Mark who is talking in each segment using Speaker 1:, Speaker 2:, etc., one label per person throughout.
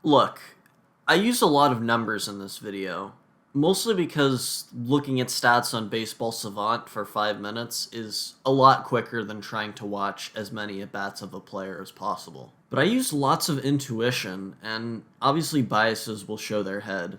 Speaker 1: Look, I use a lot of numbers in this video, mostly because looking at stats on Baseball Savant for 5 minutes is a lot quicker than trying to watch as many at-bats of a player as possible. But I use lots of intuition, and obviously biases will show their head.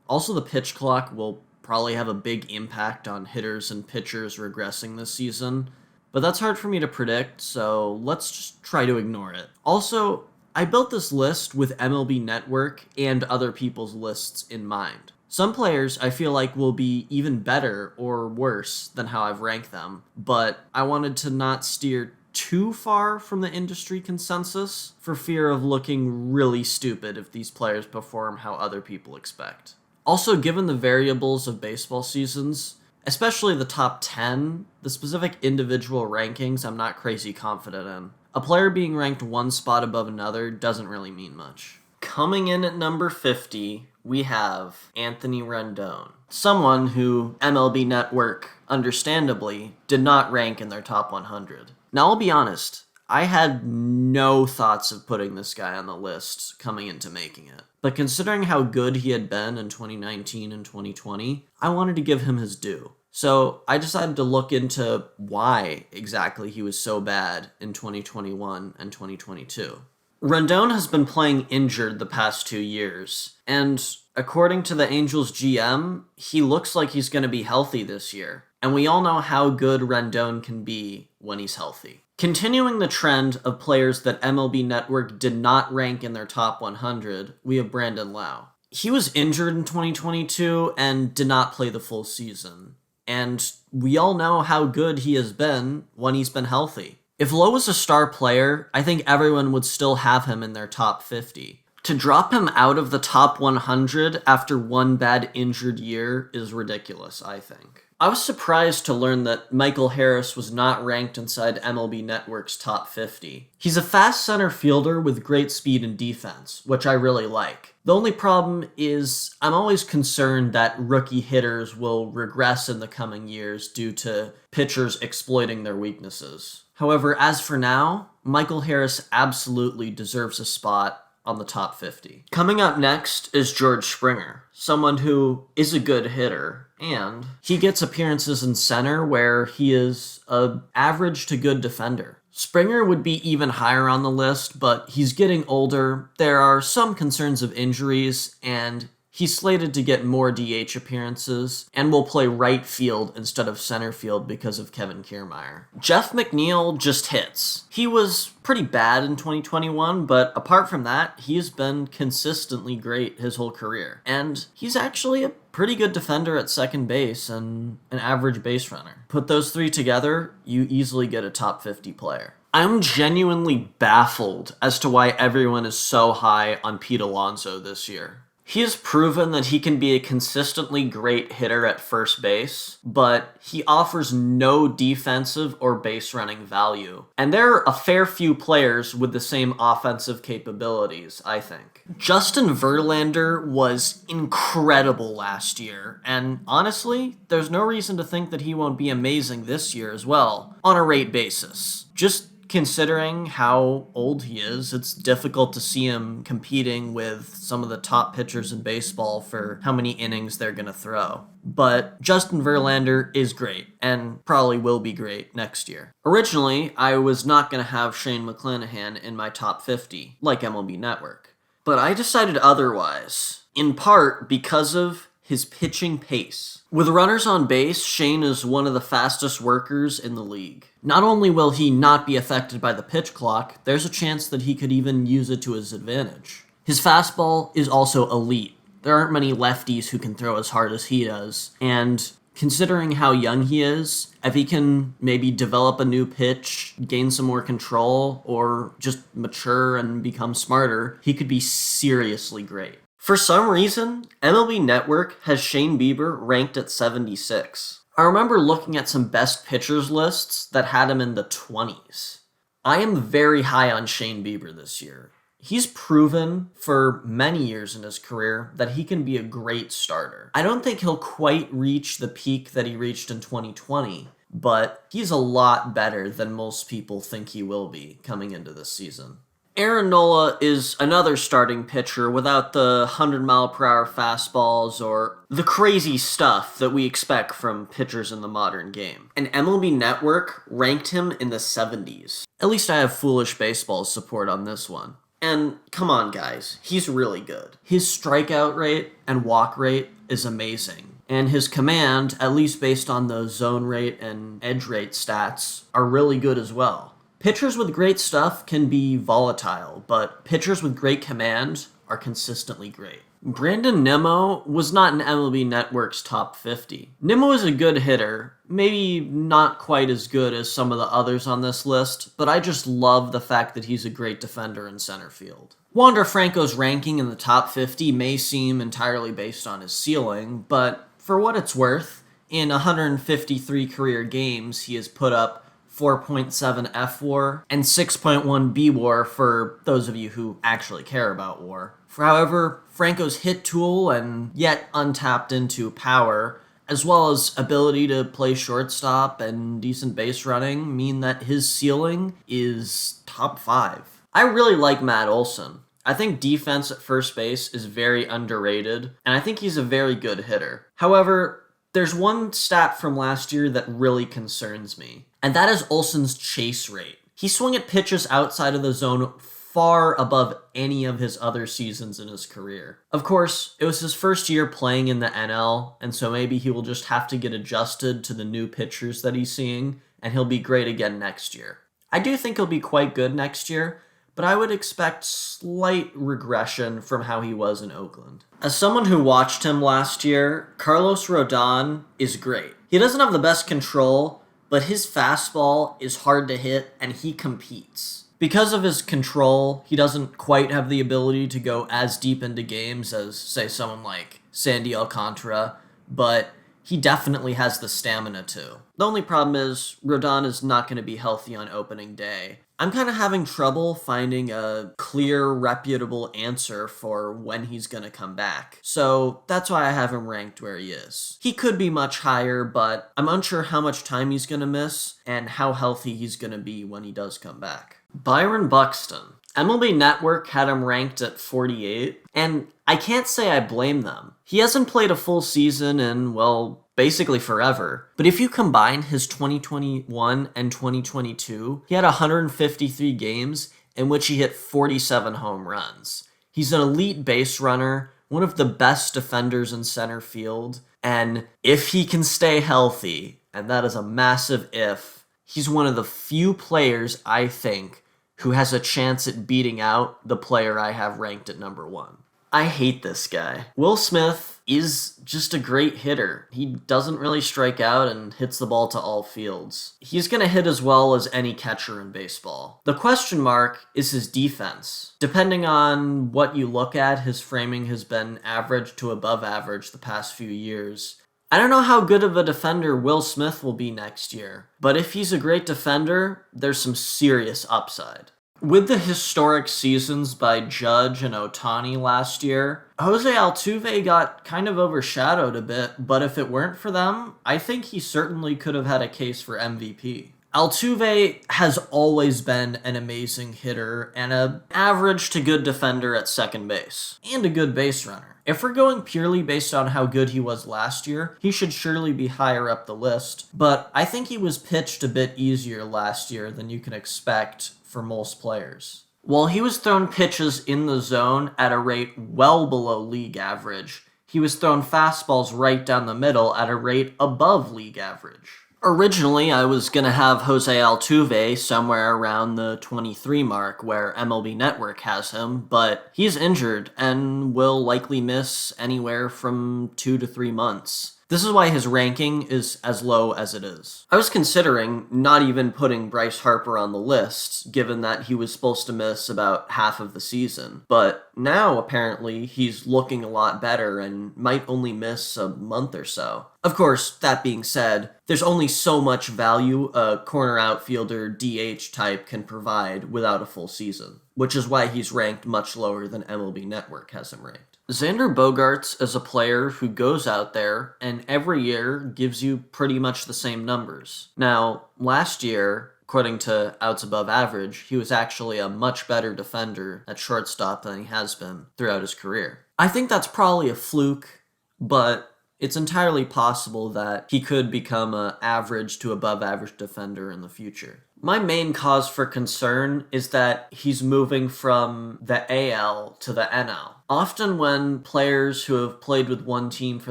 Speaker 1: Also, the pitch clock will probably have a big impact on hitters and pitchers regressing this season, but that's hard for me to predict, so let's just try to ignore it. Also, I built this list with MLB Network and other people's lists in mind. Some players I feel like will be even better or worse than how I've ranked them, but I wanted to not steer too far from the industry consensus for fear of looking really stupid if these players perform how other people expect. Also, given the variables of baseball seasons, especially the top 10, the specific individual rankings I'm not crazy confident in. A player being ranked one spot above another doesn't really mean much. Coming in at number 50, we have Anthony Rendon, someone who MLB Network, understandably, did not rank in their top 100. Now, I'll be honest, I had no thoughts of putting this guy on the list coming into making it. But considering how good he had been in 2019 and 2020, I wanted to give him his due. So I decided to look into why exactly he was so bad in 2021 and 2022. Rendon has been playing injured the past 2 years, and according to the Angels GM, he looks like he's going to be healthy this year. And we all know how good Rendon can be when he's healthy. Continuing the trend of players that MLB Network did not rank in their top 100, we have Brandon Lau. He was injured in 2022 and did not play the full season. And we all know how good he has been when he's been healthy. If Lowe was a star player, I think everyone would still have him in their top 50. To drop him out of the top 100 after one bad injured year is ridiculous, I think. I was surprised to learn that Michael Harris was not ranked inside MLB Network's top 50. He's a fast center fielder with great speed and defense, which I really like. The only problem is I'm always concerned that rookie hitters will regress in the coming years due to pitchers exploiting their weaknesses. However, as for now, Michael Harris absolutely deserves a spot on the top 50. Coming up next is George Springer, someone who is a good hitter, and he gets appearances in center where he is an average to good defender. Springer would be even higher on the list, but he's getting older, there are some concerns of injuries, and he's slated to get more DH appearances, and will play right field instead of center field because of Kevin Kiermaier. Jeff McNeil just hits. He was pretty bad in 2021, but apart from that, he's been consistently great his whole career. And he's actually a pretty good defender at second base and an average base runner. Put those three together, you easily get a top 50 player. I'm genuinely baffled as to why everyone is so high on Pete Alonso this year. He has proven that he can be a consistently great hitter at first base, but he offers no defensive or base running value. And there are a fair few players with the same offensive capabilities, I think. Justin Verlander was incredible last year, and honestly, there's no reason to think that he won't be amazing this year as well, on a rate basis. Just considering how old he is, it's difficult to see him competing with some of the top pitchers in baseball for how many innings they're going to throw. But Justin Verlander is great, and probably will be great next year. Originally, I was not going to have Shane McClanahan in my top 50, like MLB Network. But I decided otherwise, in part because of his pitching pace. With runners on base, Shane is one of the fastest workers in the league. Not only will he not be affected by the pitch clock, there's a chance that he could even use it to his advantage. His fastball is also elite. There aren't many lefties who can throw as hard as he does, and considering how young he is, if he can maybe develop a new pitch, gain some more control, or just mature and become smarter, he could be seriously great. For some reason, MLB Network has Shane Bieber ranked at 76. I remember looking at some best pitchers lists that had him in the 20s. I am very high on Shane Bieber this year. He's proven for many years in his career that he can be a great starter. I don't think he'll quite reach the peak that he reached in 2020, but he's a lot better than most people think he will be coming into this season. Aaron Nola is another starting pitcher without the 100-mile-per-hour fastballs or the crazy stuff that we expect from pitchers in the modern game. And MLB Network ranked him in the 70s. At least I have Foolish Baseball's support on this one. And come on, guys, he's really good. His strikeout rate and walk rate is amazing. And his command, at least based on the zone rate and edge rate stats, are really good as well. Pitchers with great stuff can be volatile, but pitchers with great command are consistently great. Brandon Nimmo was not in MLB Network's top 50. Nimmo is a good hitter, maybe not quite as good as some of the others on this list, but I just love the fact that he's a great defender in center field. Wander Franco's ranking in the top 50 may seem entirely based on his ceiling, but for what it's worth, in 153 career games, he has put up 4.7 F-WAR, and 6.1 B-WAR for those of you who actually care about WAR. However, Franco's hit tool and yet untapped into power, as well as ability to play shortstop and decent base running, mean that his ceiling is top 5. I really like Matt Olson. I think defense at first base is very underrated, and I think he's a very good hitter. However, there's one stat from last year that really concerns me, and that is Olson's chase rate. He swung at pitches outside of the zone far above any of his other seasons in his career. Of course, it was his first year playing in the NL, and so maybe he will just have to get adjusted to the new pitchers that he's seeing, and he'll be great again next year. I do think he'll be quite good next year, but I would expect slight regression from how he was in Oakland. As someone who watched him last year, Carlos Rodon is great. He doesn't have the best control, but his fastball is hard to hit and he competes. Because of his control, he doesn't quite have the ability to go as deep into games as, say, someone like Sandy Alcantara, but he definitely has the stamina to. The only problem is Rodon is not going to be healthy on opening day. I'm kind of having trouble finding a clear, reputable answer for when he's going to come back. So that's why I have him ranked where he is. He could be much higher, but I'm unsure how much time he's going to miss and how healthy he's going to be when he does come back. Byron Buxton. MLB Network had him ranked at 48, and I can't say I blame them. He hasn't played a full season in, well, basically forever. But if you combine his 2021 and 2022, he had 153 games in which he hit 47 home runs. He's an elite base runner, one of the best defenders in center field, and if he can stay healthy, and that is a massive if, he's one of the few players, I think, who has a chance at beating out the player I have ranked at number 1. I hate this guy. Will Smith is just a great hitter. He doesn't really strike out and hits the ball to all fields. He's going to hit as well as any catcher in baseball. The question mark is his defense. Depending on what you look at, his framing has been average to above average the past few years. I don't know how good of a defender Will Smith will be next year, but if he's a great defender, there's some serious upside. With the historic seasons by Judge and Ohtani last year, Jose Altuve got kind of overshadowed a bit, but if it weren't for them, I think he certainly could have had a case for MVP. Altuve has always been an amazing hitter and an average to good defender at second base, and a good base runner. If we're going purely based on how good he was last year, he should surely be higher up the list, but I think he was pitched a bit easier last year than you can expect for most players. While he was thrown pitches in the zone at a rate well below league average, he was thrown fastballs right down the middle at a rate above league average. Originally, I was going to have Jose Altuve somewhere around the 23 mark where MLB Network has him, but he's injured and will likely miss anywhere from 2 to 3 months. This is why his ranking is as low as it is. I was considering not even putting Bryce Harper on the list, given that he was supposed to miss about half of the season. But now, apparently, he's looking a lot better and might only miss a month or so. Of course, that being said, there's only so much value a corner outfielder DH type can provide without a full season, which is why he's ranked much lower than MLB Network has him ranked. Xander Bogaerts is a player who goes out there and every year gives you pretty much the same numbers. Now, last year, According to outs above average, he was actually a much better defender at shortstop than he has been throughout his career. I think that's probably a fluke, but it's entirely possible that he could become an average to above average defender in the future. My main cause for concern is that he's moving from the AL to the NL. Often when players who have played with one team for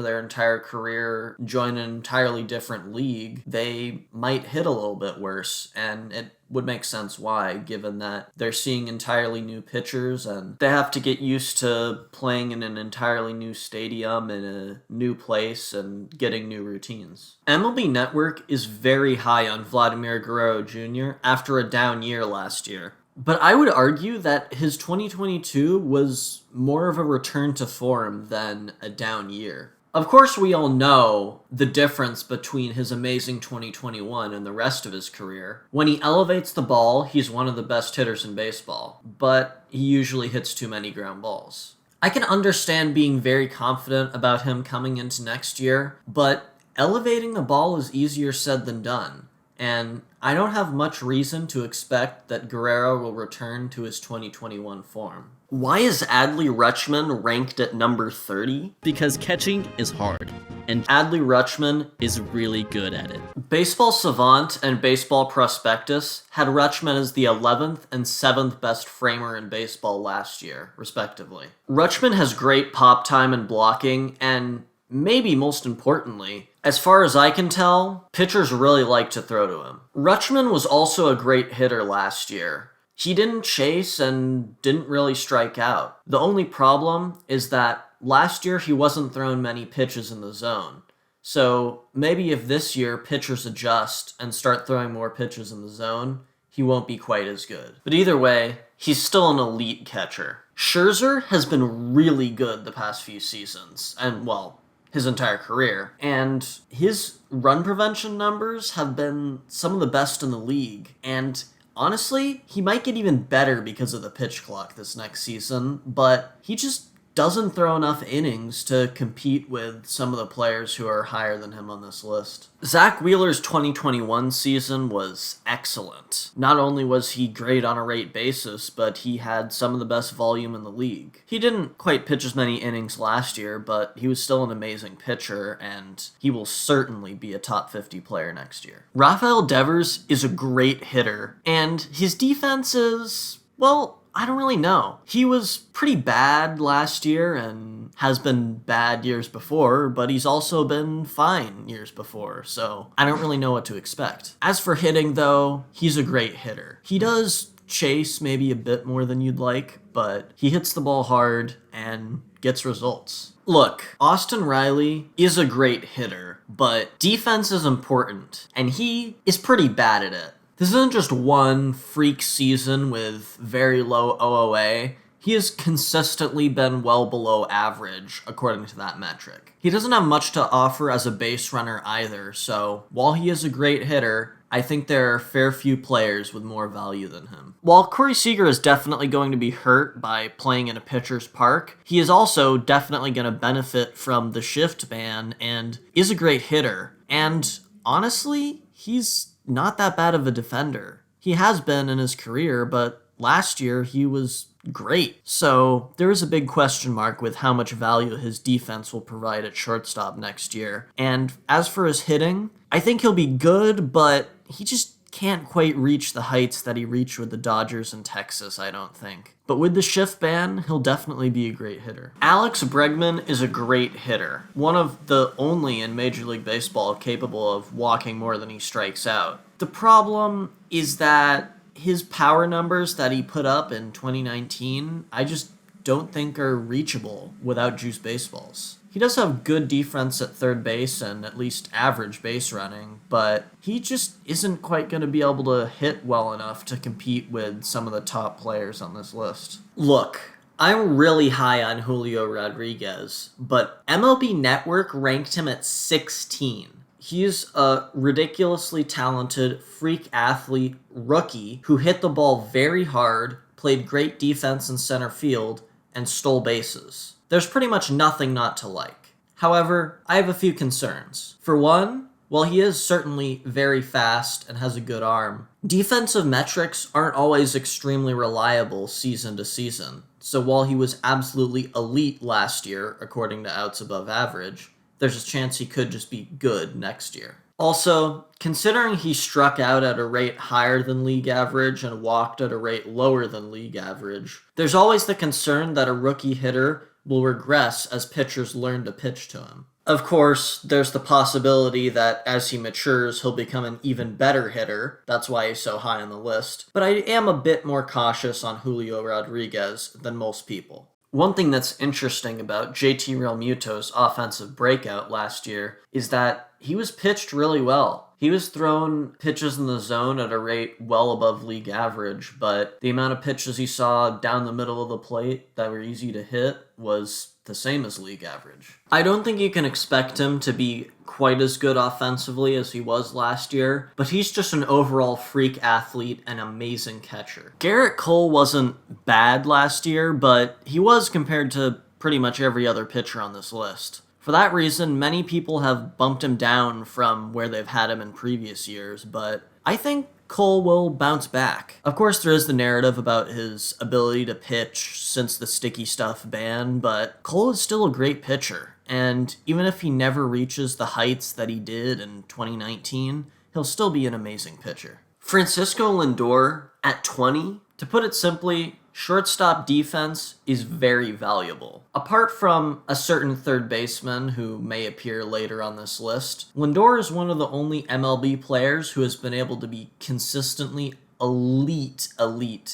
Speaker 1: their entire career join an entirely different league, they might hit a little bit worse, and it would make sense why, given that they're seeing entirely new pitchers and they have to get used to playing in an entirely new stadium in a new place and getting new routines. MLB Network is very high on Vladimir Guerrero Jr. after a down year last year. But I would argue that his 2022 was more of a return to form than a down year. Of course, we all know the difference between his amazing 2021 and the rest of his career. When he elevates the ball, he's one of the best hitters in baseball, but he usually hits too many ground balls. I can understand being very confident about him coming into next year, but elevating the ball is easier said than done. And I don't have much reason to expect that Guerrero will return to his 2021 form. Why is Adley Rutschman ranked at number 30?
Speaker 2: Because catching is hard, and
Speaker 1: Adley Rutschman
Speaker 2: is really good at it.
Speaker 1: Baseball Savant and Baseball Prospectus had Rutschman as the 11th and 7th best framer in baseball last year, respectively. Rutschman has great pop time and blocking, and maybe most importantly, as far as I can tell, pitchers really like to throw to him. Rutschman was also a great hitter last year. He didn't chase and didn't really strike out. The only problem is that last year he wasn't throwing many pitches in the zone. So maybe if this year pitchers adjust and start throwing more pitches in the zone, he won't be quite as good. But either way, he's still an elite catcher. Scherzer has been really good the past few seasons, and well, his entire career, and his run prevention numbers have been some of the best in the league, and honestly, he might get even better because of the pitch clock this next season, but he just doesn't throw enough innings to compete with some of the players who are higher than him on this list. Zach Wheeler's 2021 season was excellent. Not only was he great on a rate basis, but he had some of the best volume in the league. He didn't quite pitch as many innings last year, but he was still an amazing pitcher, and he will certainly be a top 50 player next year. Rafael Devers is a great hitter, and his defense is, well, I don't really know. He was pretty bad last year and has been bad years before, but he's also been fine years before, so I don't really know what to expect. As for hitting, though, he's a great hitter. He does chase maybe a bit more than you'd like, but he hits the ball hard and gets results. Look, Austin Riley is a great hitter, but defense is important, and he is pretty bad at it. This isn't just one freak season with very low OOA. He has consistently been well below average, according to that metric. He doesn't have much to offer as a base runner either, so while he is a great hitter, I think there are a fair few players with more value than him. While Corey Seager is definitely going to be hurt by playing in a pitcher's park, he is also definitely going to benefit from the shift ban and is a great hitter. And honestly, he's not that bad of a defender. He has been in his career, but last year he was great. So there is a big question mark with how much value his defense will provide at shortstop next year. And as for his hitting, I think he'll be good, but he just can't quite reach the heights that he reached with the Dodgers in Texas, I don't think. But with the shift ban, he'll definitely be a great hitter. Alex Bregman is a great hitter. One of the only in Major League Baseball capable of walking more than he strikes out. The problem is that his power numbers that he put up in 2019, I just don't think are reachable without juice baseballs. He does have good defense at third base and at least average base running, but he just isn't quite going to be able to hit well enough to compete with some of the top players on this list. Look, I'm really high on Julio Rodriguez, but MLB Network ranked him at 16. He's a ridiculously talented freak athlete rookie who hit the ball very hard, played great defense in center field, and stole bases. There's pretty much nothing not to like. However, I have a few concerns. For one, while he is certainly very fast and has a good arm, defensive metrics aren't always extremely reliable season to season. So while he was absolutely elite last year, according to outs above average, there's a chance he could just be good next year. Also, considering he struck out at a rate higher than league average and walked at a rate lower than league average, there's always the concern that a rookie hitter will regress as pitchers learn to pitch to him. Of course, there's the possibility that as he matures, he'll become an even better hitter. That's why he's so high on the list. But I am a bit more cautious on Julio Rodriguez than most people. One thing that's interesting about JT Realmuto's offensive breakout last year is that he was pitched really well. He was throwing pitches in the zone at a rate well above league average, but the amount of pitches he saw down the middle of the plate that were easy to hit was the same as league average. I don't think you can expect him to be quite as good offensively as he was last year, but he's just an overall freak athlete and amazing catcher. Garrett Cole wasn't bad last year, but he was compared to pretty much every other pitcher on this list. For that reason, many people have bumped him down from where they've had him in previous years, but I think Cole will bounce back. Of course, there is the narrative about his ability to pitch since the sticky stuff ban, but Cole is still a great pitcher, and even if he never reaches the heights that he did in 2019, he'll still be an amazing pitcher. Francisco Lindor at 20, to put it simply, shortstop defense is very valuable. Apart from a certain third baseman who may appear later on this list, Lindor is one of the only MLB players who has been able to be consistently elite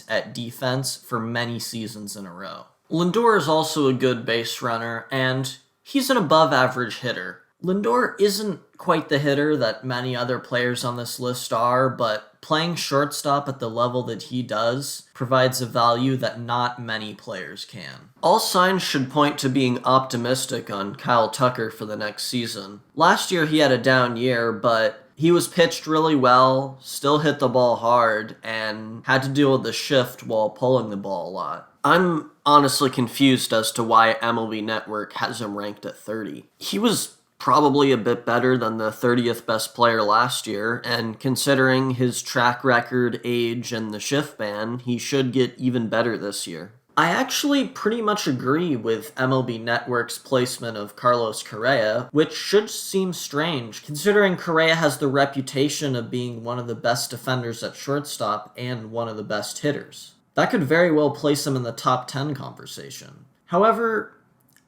Speaker 1: at defense for many seasons in a row. Lindor is also a good base runner, and he's an above average hitter. Lindor isn't quite the hitter that many other players on this list are, but playing shortstop at the level that he does provides a value that not many players can. All signs should point to being optimistic on Kyle Tucker for the next season. Last year he had a down year, but he was pitched really well, still hit the ball hard, and had to deal with the shift while pulling the ball a lot. I'm honestly confused as to why MLB Network has him ranked at 30. He was probably a bit better than the 30th best player last year, and considering his track record, age, and the shift ban, he should get even better this year. I actually pretty much agree with MLB Network's placement of Carlos Correa, which should seem strange, considering Correa has the reputation of being one of the best defenders at shortstop and one of the best hitters. That could very well place him in the top 10 conversation. However,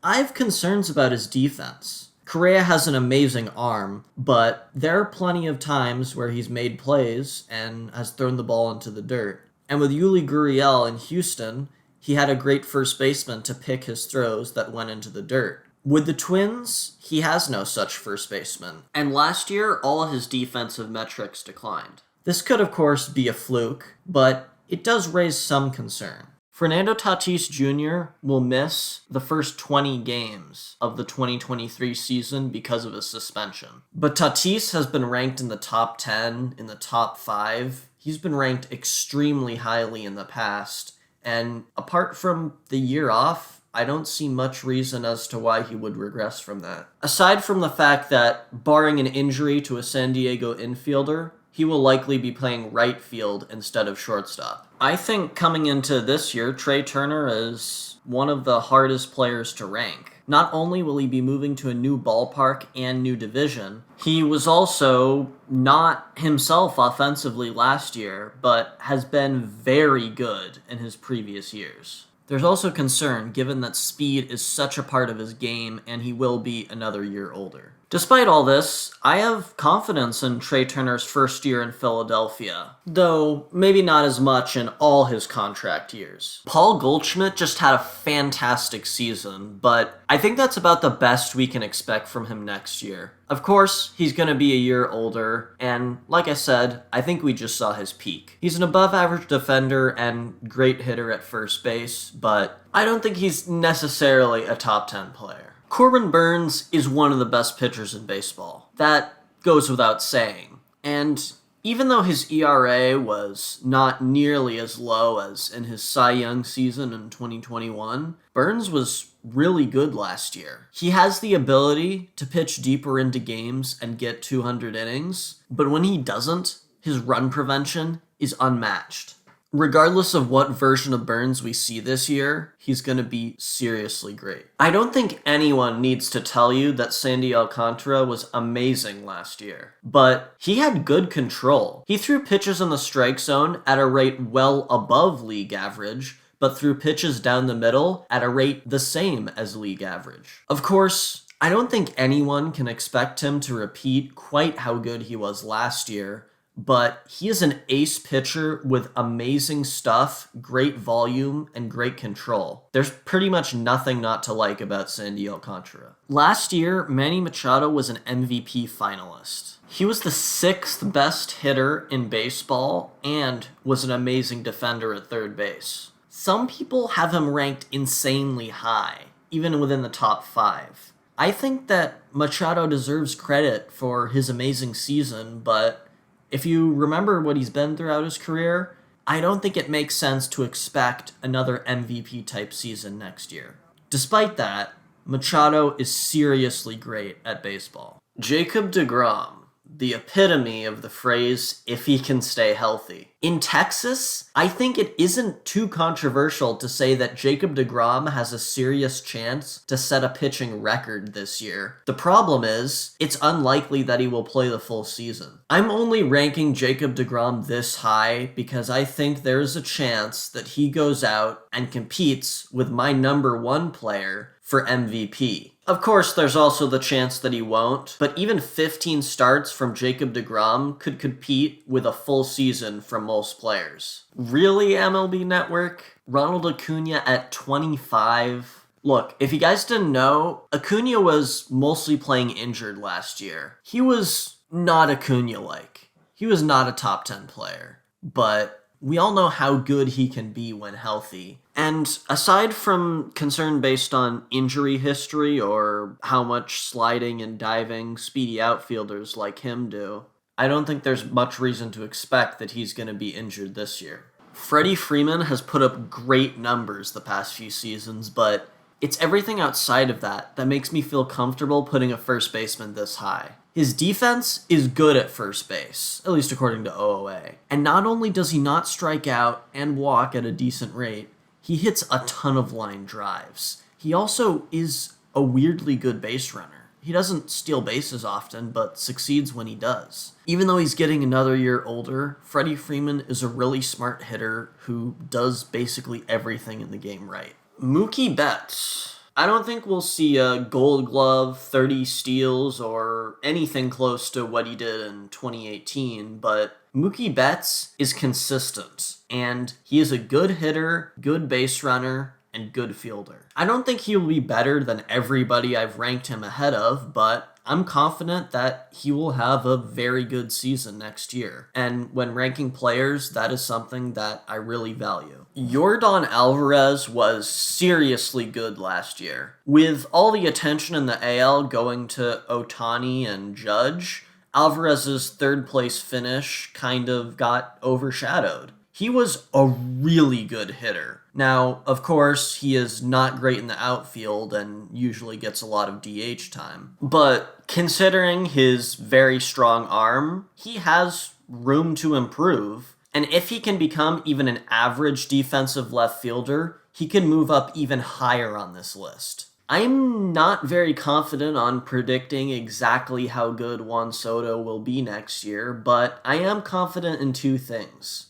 Speaker 1: I have concerns about his defense. Correa has an amazing arm, but there are plenty of times where he's made plays and has thrown the ball into the dirt. And with Yuli Gurriel in Houston, he had a great first baseman to pick his throws that went into the dirt. With the Twins, he has no such first baseman, and last year all his defensive metrics declined. This could of course be a fluke, but it does raise some concern. Fernando Tatis Jr. will miss the first 20 games of the 2023 season because of his suspension. But Tatis has been ranked in the top 10, in the top 5. He's been ranked extremely highly in the past, and apart from the year off, I don't see much reason as to why he would regress from that. Aside from the fact that, barring an injury to a San Diego infielder, he will likely be playing right field instead of shortstop. I think coming into this year, Trey Turner is one of the hardest players to rank. Not only will he be moving to a new ballpark and new division, he was also not himself offensively last year, but has been very good in his previous years. There's also concern given that speed is such a part of his game and he will be another year older. Despite all this, I have confidence in Trey Turner's first year in Philadelphia, though maybe not as much in all his contract years. Paul Goldschmidt just had a fantastic season, but I think that's about the best we can expect from him next year. Of course, he's going to be a year older, and like I said, I think we just saw his peak. He's an above-average defender and great hitter at first base, but I don't think he's necessarily a top 10 player. Corbin Burnes is one of the best pitchers in baseball. That goes without saying. And Even though his ERA was not nearly as low as in his Cy Young season in 2021, Burns was really good last year. He has the ability to pitch deeper into games and get 200 innings, but when he doesn't, his run prevention is unmatched. Regardless of what version of Burns we see this year, he's going to be seriously great. I don't think anyone needs to tell you that Sandy Alcantara was amazing last year, but he had good control. He threw pitches in the strike zone at a rate well above league average, but threw pitches down the middle at a rate the same as league average. Of course, I don't think anyone can expect him to repeat quite how good he was last year, but he is an ace pitcher with amazing stuff, great volume, and great control. There's pretty much nothing not to like about Sandy Alcantara. Last year, Manny Machado was an MVP finalist. He was the 6th best hitter in baseball and was an amazing defender at third base. Some people have him ranked insanely high, even within the top 5. I think that Machado deserves credit for his amazing season, but if you remember what he's been throughout his career, I don't think it makes sense to expect another MVP type season next year. Despite that, Machado is seriously great at baseball. Jacob deGrom, the epitome of the phrase, if he can stay healthy. In Texas, I think it isn't too controversial to say that Jacob deGrom has a serious chance to set a pitching record this year. The problem is, it's unlikely that he will play the full season. I'm only ranking Jacob deGrom this high because I think there's a chance that he goes out and competes with my number 1 player for MVP. Of course, there's also the chance that he won't, but even 15 starts from Jacob deGrom could compete with a full season from most players. Really, MLB Network? Ronald Acuna at 25? Look, if you guys didn't know, Acuna was mostly playing injured last year. He was not Acuna-like. He was not a top 10 player, but we all know how good he can be when healthy. And aside from concern based on injury history or how much sliding and diving speedy outfielders like him do, I don't think there's much reason to expect that he's going to be injured this year. Freddie Freeman has put up great numbers the past few seasons, but it's everything outside of that that makes me feel comfortable putting a first baseman this high. His defense is good at first base, at least according to OOA. And not only does he not strike out and walk at a decent rate, he hits a ton of line drives. He also is a weirdly good base runner. He doesn't steal bases often, but succeeds when he does. Even though he's getting another year older, Freddie Freeman is a really smart hitter who does basically everything in the game right. Mookie Betts. I don't think we'll see a Gold Glove, 30 steals, or anything close to what he did in 2018, but Mookie Betts is consistent, and he is a good hitter, good base runner, and good fielder. I don't think he will be better than everybody I've ranked him ahead of, but I'm confident that he will have a very good season next year. And when ranking players, that is something that I really value. Yordan Alvarez was seriously good last year. With all the attention in the AL going to Ohtani and Judge, Alvarez's third place finish kind of got overshadowed. He was a really good hitter. Now, of course, he is not great in the outfield and usually gets a lot of DH time. But considering his very strong arm, he has room to improve. And if he can become even an average defensive left fielder, he can move up even higher on this list. I'm not very confident on predicting exactly how good Juan Soto will be next year, but I am confident in 2 things.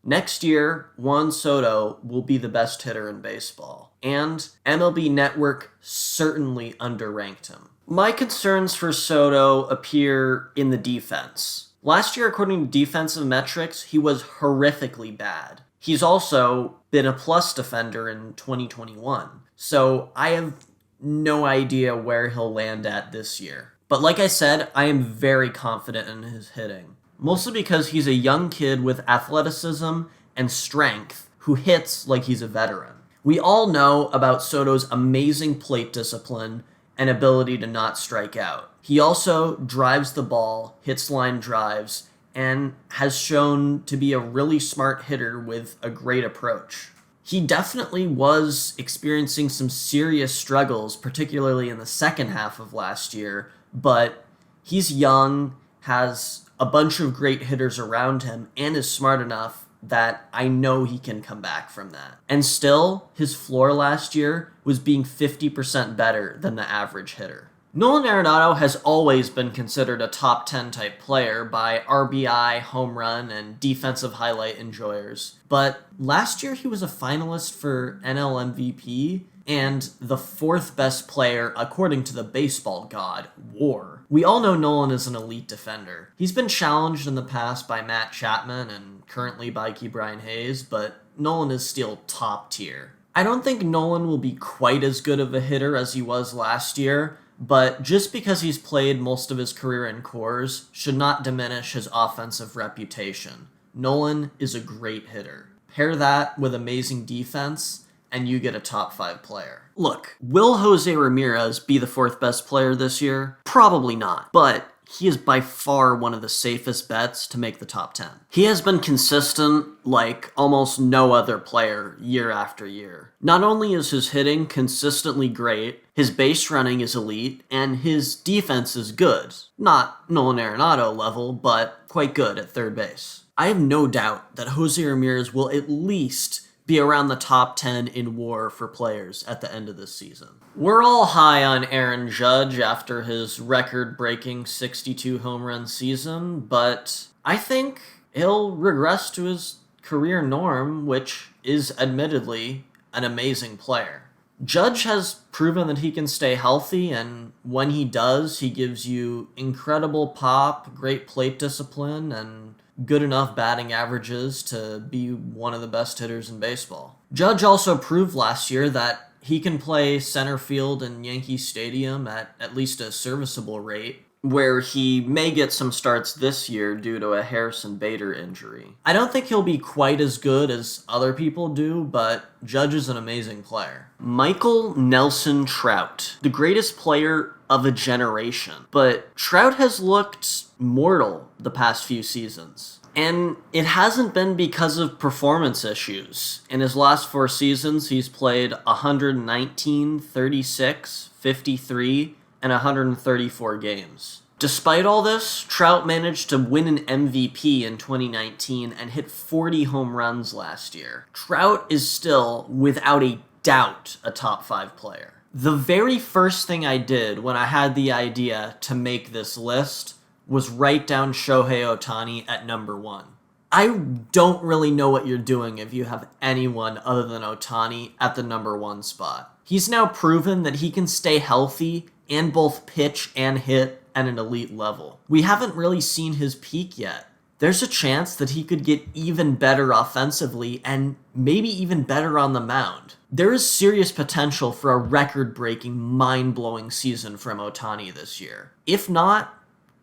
Speaker 1: Next year, Juan Soto will be the best hitter in baseball, and MLB Network certainly underranked him. My concerns for Soto appear in the defense. Last year, according to defensive metrics, he was horrifically bad. He's also been a plus defender in 2021, so I have no idea where he'll land at this year. But like I said, I am very confident in his hitting. Mostly because he's a young kid with athleticism and strength who hits like he's a veteran. We all know about Soto's amazing plate discipline and ability to not strike out. He also drives the ball, hits line drives, and has shown to be a really smart hitter with a great approach. He definitely was experiencing some serious struggles, particularly in the second half of last year, but he's young, has a bunch of great hitters around him, and is smart enough that I know he can come back from that. And still, his floor last year was being 50% better than the average hitter. Nolan Arenado has always been considered a top 10 type player by RBI, home run, and defensive highlight enjoyers. But last year he was a finalist for NL MVP and the fourth best player according to the baseball god, WAR. We all know Nolan is an elite defender. He's been challenged in the past by Matt Chapman and currently by Ke'Bryan Hayes, but Nolan is still top tier. I don't think Nolan will be quite as good of a hitter as he was last year, but just because he's played most of his career in Coors should not diminish his offensive reputation. Nolan is a great hitter. Pair that with amazing defense, and you get a top 5 player. Look, will Jose Ramirez be the 4th best player this year? Probably not, but he is by far one of the safest bets to make the top 10. He has been consistent like almost no other player year after year. Not only is his hitting consistently great, his base running is elite, and his defense is good. Not Nolan Arenado level, but quite good at third base. I have no doubt that Jose Ramirez will at least be around the top 10 in WAR for players at the end of this season. We're all high on Aaron Judge after his record-breaking 62 home run season, but I think he'll regress to his career norm, which is admittedly an amazing player. Judge has proven that he can stay healthy, and when he does, he gives you incredible pop, great plate discipline, and good enough batting averages to be one of the best hitters in baseball. Judge also proved last year that he can play center field in Yankee Stadium at least a serviceable rate, where he may get some starts this year due to a Harrison Bader injury. I don't think he'll be quite as good as other people do, but Judge is an amazing player. Michael Nelson Trout, the greatest player of a generation, but Trout has looked mortal the past few seasons. And it hasn't been because of performance issues. In his last 4 seasons, he's played 119, 36, 53, and 134 games. Despite all this, Trout managed to win an MVP in 2019 and hit 40 home runs last year. Trout is still, without a doubt, a top 5 player. The very first thing I did when I had the idea to make this list was write down Shohei Ohtani at number 1. I don't really know what you're doing if you have anyone other than Ohtani at the number 1 spot. He's now proven that he can stay healthy and both pitch and hit at an elite level. We haven't really seen his peak yet. There's a chance that he could get even better offensively and maybe even better on the mound. There is serious potential for a record-breaking, mind-blowing season from Ohtani this year. If not,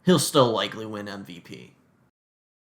Speaker 1: he'll still likely win MVP.